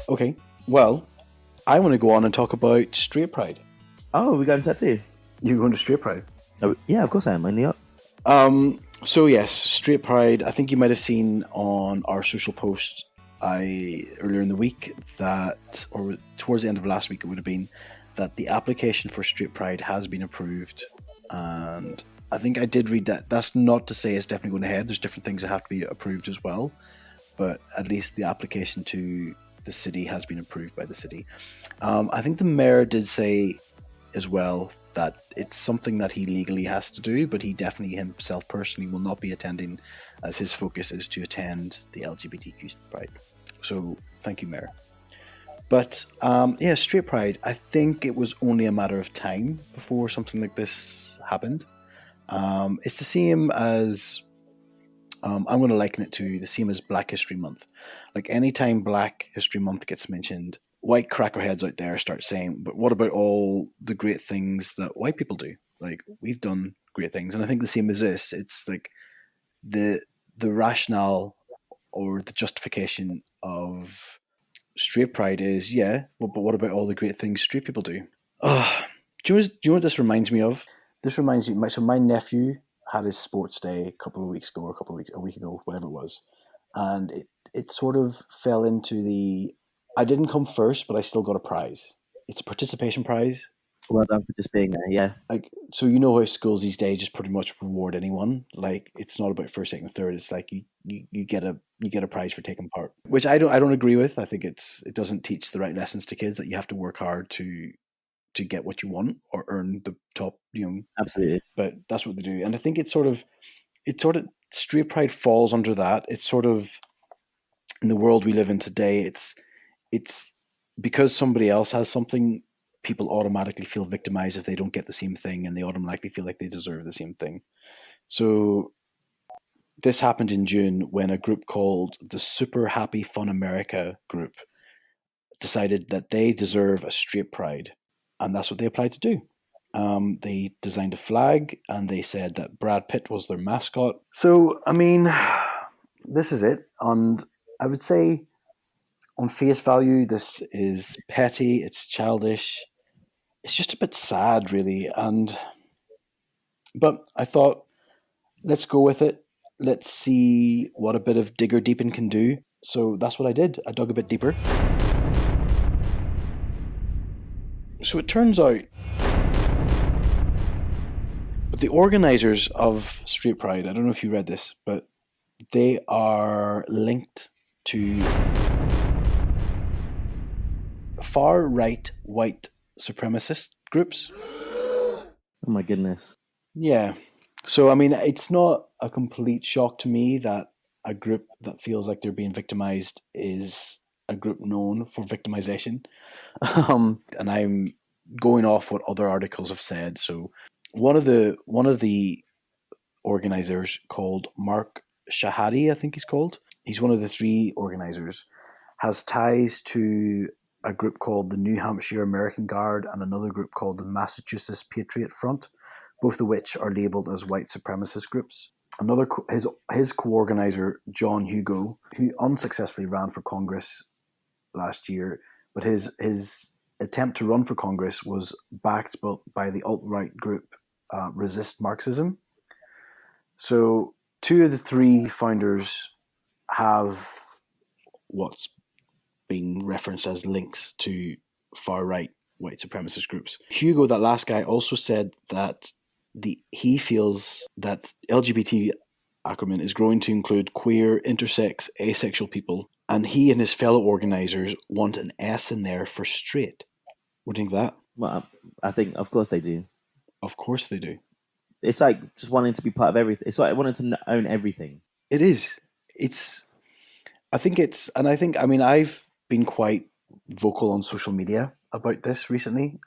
Okay, well, I want to go on and talk about Straight Pride. Oh, we're going to that too? You're going to Straight Pride? Oh, yeah, of course I am. Only up. So yes, Straight Pride. I think you might have seen on our social post earlier in the week that, or towards the end of last week, it would have been that the application for Straight Pride has been approved, and I think I did read that. That's not to say it's definitely going ahead. There's different things that have to be approved as well, but at least the application to the city has been approved by the city. I think the mayor did say as well that it's something that he legally has to do, but he definitely himself personally will not be attending, as his focus is to attend the LGBTQ Pride. So thank you, Mayor. But yeah, Straight Pride, I think it was only a matter of time before something like this happened. It's the same as I'm going to liken it to the same as Black History Month. Like anytime Black History Month gets mentioned, white crackerheads out there start saying, but what about all the great things that white people do? Like, we've done great things. And I think the same as this. It's like the rationale or the justification of straight pride is, yeah, well, but what about all the great things straight people do? Do you know what this reminds me of? This reminds me, so my nephew had his sports day a couple of weeks ago, or a week ago, whatever it was, and it sort of fell into the I didn't come first, but I still got a prize. It's a participation prize. Well done for just being there. Yeah, Like, so you know how schools these days just pretty much reward anyone. Like, it's not about first, second, third. It's like you get a prize for taking part, which I don't agree with. I think it doesn't teach the right lessons to kids, that you have to work hard to get what you want or earn the top, absolutely. but that's what they do. And I think it's sort of street pride falls under that. It's sort of, in the world we live in today, it's because somebody else has something, people automatically feel victimized if they don't get the same thing, and they automatically feel like they deserve the same thing. So this happened in June when a group called the Super Happy Fun America group decided that they deserve a straight pride, and that's what they applied to do. They designed a flag, and they said that Brad Pitt was their mascot. So, I mean, this is it. And I would say, on face value, this is petty, it's childish, it's just a bit sad, really. But I thought, let's go with it. Let's see what a bit of digger deeping can do. So that's what I did. I dug a bit deeper. So it turns out but the organizers of Street Pride, I don't know if you read this, but they are linked to far right white supremacist groups. Oh my goodness. Yeah. So, I mean, it's not a complete shock to me that a group that feels like they're being victimized is a group known for victimization. And I'm going off what other articles have said. So, one of the organizers, called Mark Shahadi, I think he's called. He's one of the three organizers, has ties to a group called the New Hampshire American Guard and another group called the Massachusetts Patriot Front, both of which are labeled as white supremacist groups. His co-organizer, John Hugo, who unsuccessfully ran for Congress last year, but his attempt to run for Congress was backed by the alt-right group Resist Marxism. So two of the three founders have what's being referenced as links to far right white supremacist groups. Hugo, that last guy, also said that he feels that LGBT acronym is growing to include queer, intersex, asexual people, and he and his fellow organizers want an S in there for straight. What do you think of that? Well, I think, of course, they do. Of course they do. It's like just wanting to be part of everything. It's like wanting to own everything. It is. I think, I mean, I've been quite vocal on social media about this recently,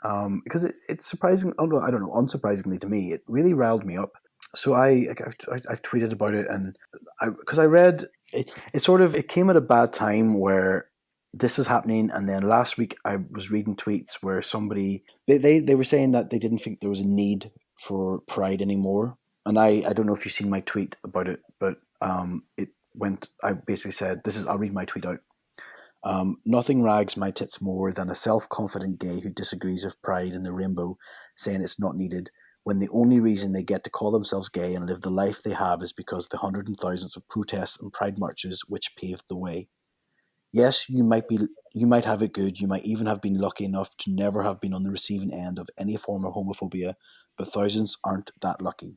because it's surprising. Oh no, I don't know. Unsurprisingly to me, it really riled me up. So I've tweeted about it, and because I read it, it came at a bad time where this is happening, and then last week I was reading tweets where somebody they were saying that they didn't think there was a need for Pride anymore, and I don't know if you've seen my tweet about it, but it went. I basically said, "This is." I'll read my tweet out. Nothing rags my tits more than a self-confident gay who disagrees with pride in the rainbow, saying it's not needed, when the only reason they get to call themselves gay and live the life they have is because the hundreds and thousands of protests and pride marches which paved the way. Yes, you might have it good, you might even have been lucky enough to never have been on the receiving end of any form of homophobia, but thousands aren't that lucky.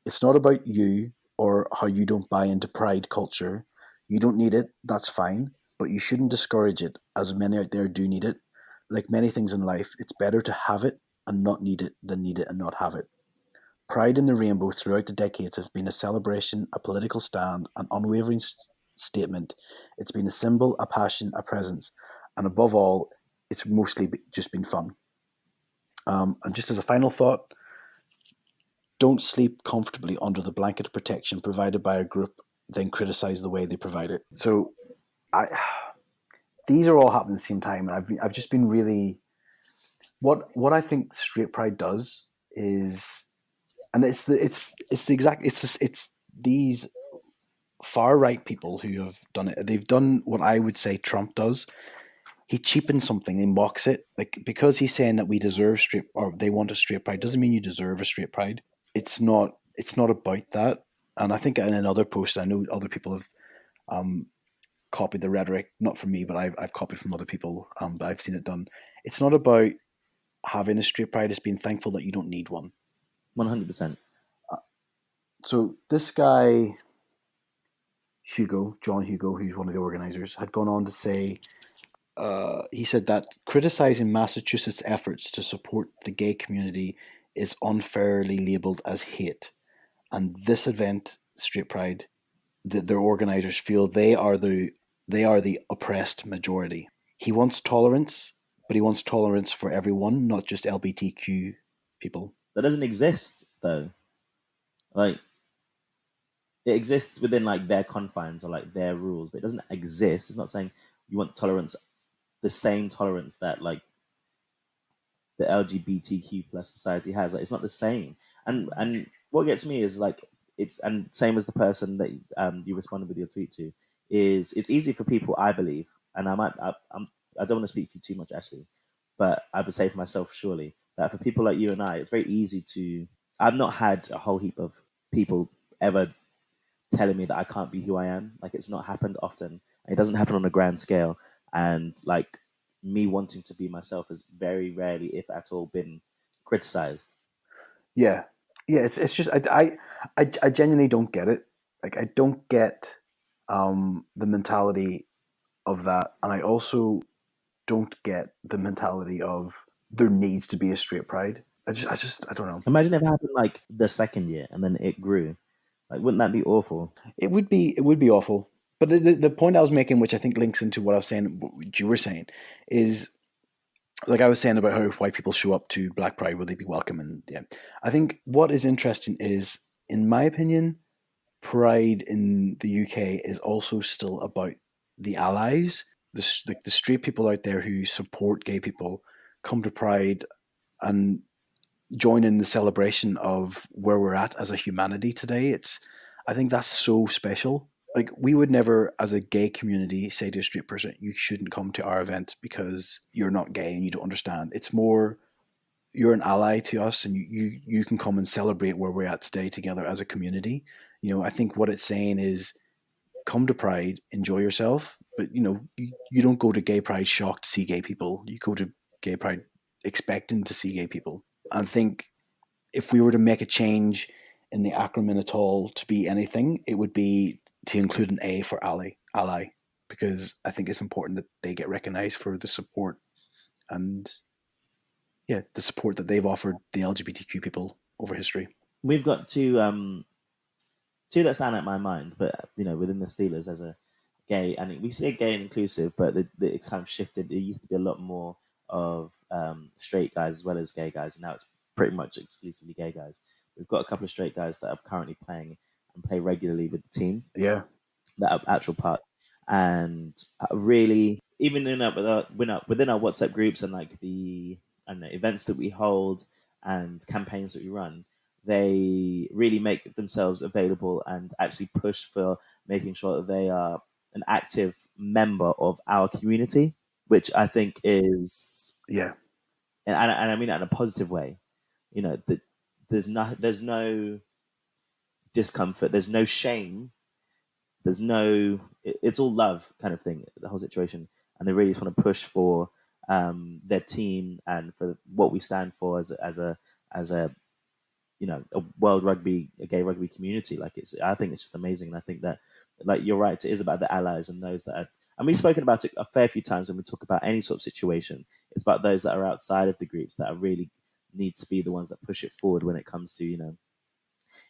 It's not about you or how you don't buy into pride culture. You don't need it, that's fine, but you shouldn't discourage it, as many out there do need it. Like many things in life, it's better to have it and not need it than need it and not have it. Pride in the rainbow throughout the decades has been a celebration, a political stand, an unwavering statement. It's been a symbol, a passion, a presence, and above all, it's mostly just been fun. And just as a final thought, don't sleep comfortably under the blanket of protection provided by a group, then criticize the way they provide it. So, I these are all happening at the same time, and I've just been really what I think straight pride does is, and it's these far right people who have done it. They've done what I would say Trump does. He cheapens something, he mocks it, like because he's saying that we deserve straight or they want a straight pride doesn't mean you deserve a straight pride. It's not it's not about that. And I think in another post, I know other people have um, copied the rhetoric, not from me, but I've copied from other people. But I've seen it done. It's not about having a straight pride; it's being thankful that you don't need one. 100%. So this guy, John Hugo, who's one of the organizers, had gone on to say, he said that criticizing Massachusetts' efforts to support the gay community is unfairly labeled as hate. And this event, Straight Pride, their organizers feel they are the oppressed majority. He wants tolerance, but he wants tolerance for everyone, not just LGBTQ people. That doesn't exist though. Like it exists within like their confines or like their rules, but it doesn't exist. It's not saying you want tolerance, the same tolerance that like the LGBTQ plus society has. Like, it's not the same. And what gets me is like it's and same as the person that you responded with your tweet to is it's easy for people, I believe, and I don't want to speak for you too much, Ashley, but I would say for myself surely that for people like you and I, it's very easy to. I've not had a whole heap of people ever telling me that I can't be who I am. Like it's not happened often. It doesn't happen on a grand scale. And like me wanting to be myself has very rarely, if at all, been criticized. Yeah, yeah. It's just I genuinely don't get it. Like I don't get the mentality of that, and I also don't get the mentality of there needs to be a straight pride. I don't know. Imagine if it happened like the second year and then it grew. Like, wouldn't that be awful? It would be awful. But the point I was making, which I think links into what I was saying, what you were saying, is like I was saying about how white people show up to Black Pride, will they be welcome? And yeah, I think what is interesting is, in my opinion, Pride in the UK is also still about the allies, like the straight people out there who support gay people, come to Pride and join in the celebration of where we're at as a humanity today. I think that's so special. Like we would never, as a gay community, say to a straight person, "You shouldn't come to our event because you're not gay and you don't understand." It's more, you're an ally to us, and you can come and celebrate where we're at today together as a community. I think what it's saying is, come to Pride, enjoy yourself, but you don't go to Gay Pride shocked to see gay people. You go to Gay Pride expecting to see gay people. I think if we were to make a change in the acronym at all to be anything, it would be to include an A for ally, because I think it's important that they get recognized for the support and yeah, the support that they've offered the LGBTQ people over history. We've got two that stand out in my mind, but within the Steelers as a gay, and we say gay and inclusive, but it's kind of shifted. It used to be a lot more of straight guys as well as gay guys, and now it's pretty much exclusively gay guys. We've got a couple of straight guys that are currently playing and play regularly with the team Yeah, that are actual parts, and really even within our WhatsApp groups and like the I don't know, events that we hold and campaigns that we run, they really make themselves available and actually push for making sure that they are an active member of our community, which I think is, yeah, and I mean that in a positive way. That there's no discomfort, there's no shame, there's no it's all love kind of thing, the whole situation, and they really just want to push for their team and for what we stand for as a a a gay rugby community. Like I think it's just amazing, and I think that like you're right, it is about the allies and those that are, and we've spoken about it a fair few times when we talk about any sort of situation. It's about those that are outside of the groups that are really need to be the ones that push it forward when it comes to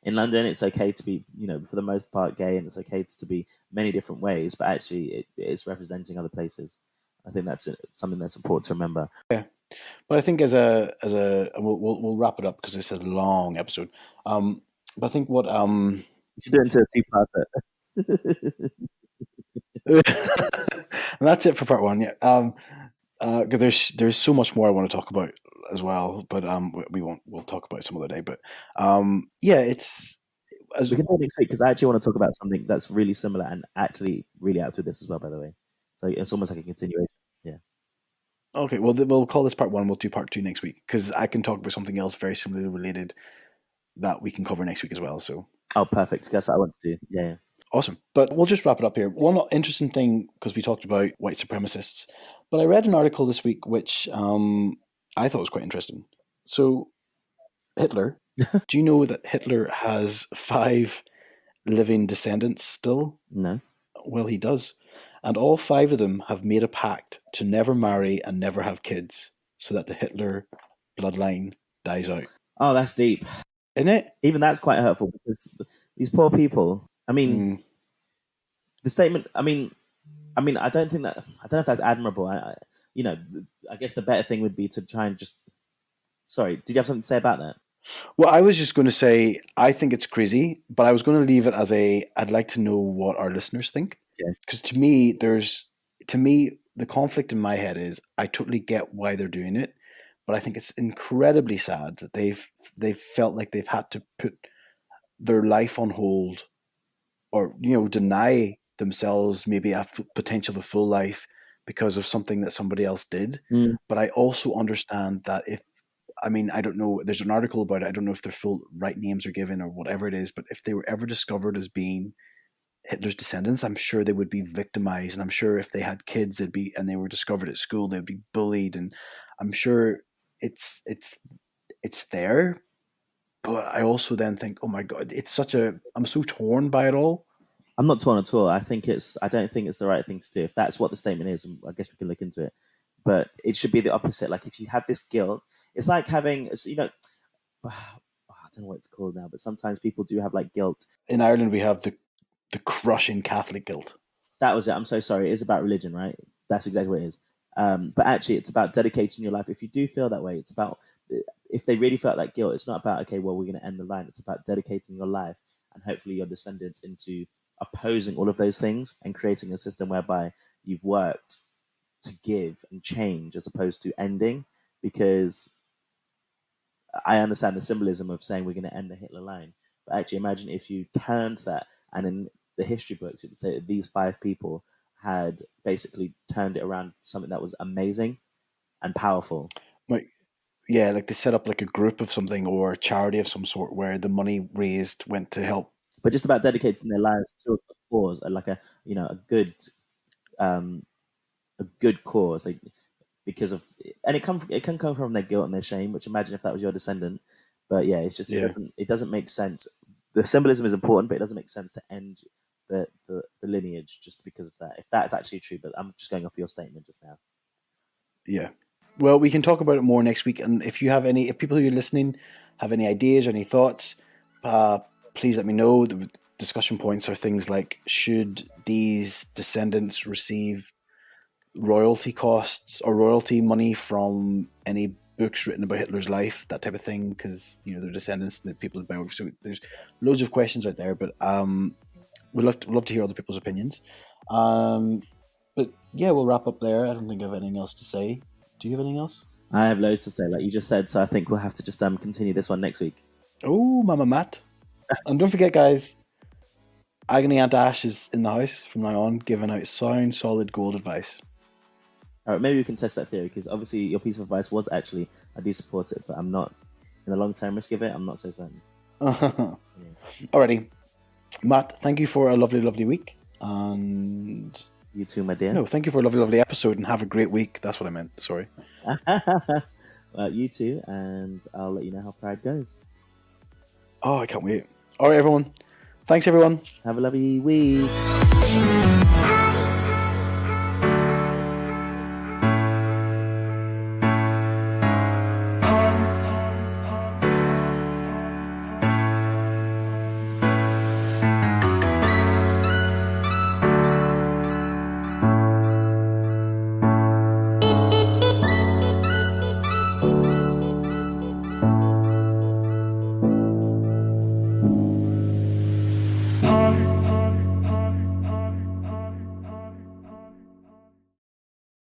in London, it's okay to be, for the most part, gay, and it's okay to be many different ways. But actually, it's representing other places. I think that's something that's important to remember. yeah. But I think as a we'll wrap it up because it's a long episode. But I think what You should do it into a two-parter. and that's it for part one. Yeah. 'Cause there's so much more I want to talk about as well, but we won't. We'll talk about it some other day. But yeah, it's as We can talk next week because I actually want to talk about something that's really similar and actually really out to this as well. By the way, so it's almost like a continuation. Yeah. okay. Well, we'll call this part one. We'll do part two next week because I can talk about something else very similarly related that we can cover next week as well. So Oh, perfect. Guess what I want to do. Yeah. awesome. But we'll just wrap it up here. One interesting thing, because we talked about white supremacists, but I read an article this week which I thought was quite interesting. So Hitler, do you know that Hitler has 5 living descendants still? No. Well, he does. And all 5 of them have made a pact to never marry and never have kids so that the Hitler bloodline dies out. Oh, that's deep. Isn't it? Even that's quite hurtful because these poor people. I mean, the statement. I mean, I don't think that. I don't know if that's admirable. I guess the better thing would be to try and just. Sorry, did you have something to say about that? Well, I was just going to say I think it's crazy, but I was going to leave it as I'd like to know what our listeners think. Because to me, the conflict in my head is I totally get why they're doing it, but I think it's incredibly sad that they've felt like they've had to put their life on hold, or deny themselves maybe a potential of a full life because of something that somebody else did. But I also understand that I don't know, there's an article about it, I don't know if their full right names are given or whatever it is, but if they were ever discovered as being Hitler's descendants, I'm sure they would be victimized, and I'm sure if they had kids and they were discovered at school, they'd be bullied, and I'm sure it's there. But I also then think, oh my God, I'm so torn by it all. I'm not torn at all. I don't think it's the right thing to do. If that's what the statement is, I guess we can look into it. But it should be the opposite. Like if you have this guilt, it's like having, I don't know what it's called now, but sometimes people do have like guilt. In Ireland, we have the crushing Catholic guilt. That was it. I'm so sorry. It is about religion, right? That's exactly what it is. But actually, it's about dedicating your life. If you do feel that way, it's about, if they really felt like guilt, it's not about, okay, well, we're going to end the line. It's about dedicating your life and hopefully your descendants into opposing all of those things and creating a system whereby you've worked to give and change as opposed to ending. Because I understand the symbolism of saying we're going to end the Hitler line. But actually, imagine if you turned that, and in the history books, it would say that these 5 people had basically turned it around to something that was amazing and powerful. Like, yeah, like they set up like a group of something or a charity of some sort where the money raised went to help. But just about dedicating their lives to a cause, like a good cause, like because of, and it can come from their guilt and their shame. Which imagine if that was your descendant. But yeah, it's just it doesn't make sense. The symbolism is important, but it doesn't make sense to end the lineage just because of that. If that's actually true, but I'm just going off your statement just now. Yeah. Well, we can talk about it more next week. And if people who are listening have any ideas or any thoughts, please let me know. The discussion points are things like, should these descendants receive royalty costs or royalty money from any books written about Hitler's life, that type of thing, because they're descendants and the people of biography. So there's loads of questions out there, but we'd love to hear other people's opinions. But yeah, we'll wrap up there. I don't think I have anything else to say. Do you have anything else? I have loads to say, like you just said, so I think we'll have to just continue this one next week. Oh, Mama Matt. And don't forget, guys, Agony Aunt Ash is in the house from now on, giving out sound, solid gold advice. All right, maybe we can test that theory, because obviously your piece of advice was actually, I do support it, but I'm not, in the long term risk of it, I'm not so certain. Yeah. Alrighty. Matt, thank you for a lovely, lovely week. And you too, my dear. No, thank you for a lovely, lovely episode, and have a great week. That's what I meant. Sorry. Well, you too, and I'll let you know how Pride goes. Oh, I can't wait. All right, everyone. Thanks, everyone. Have a lovely week.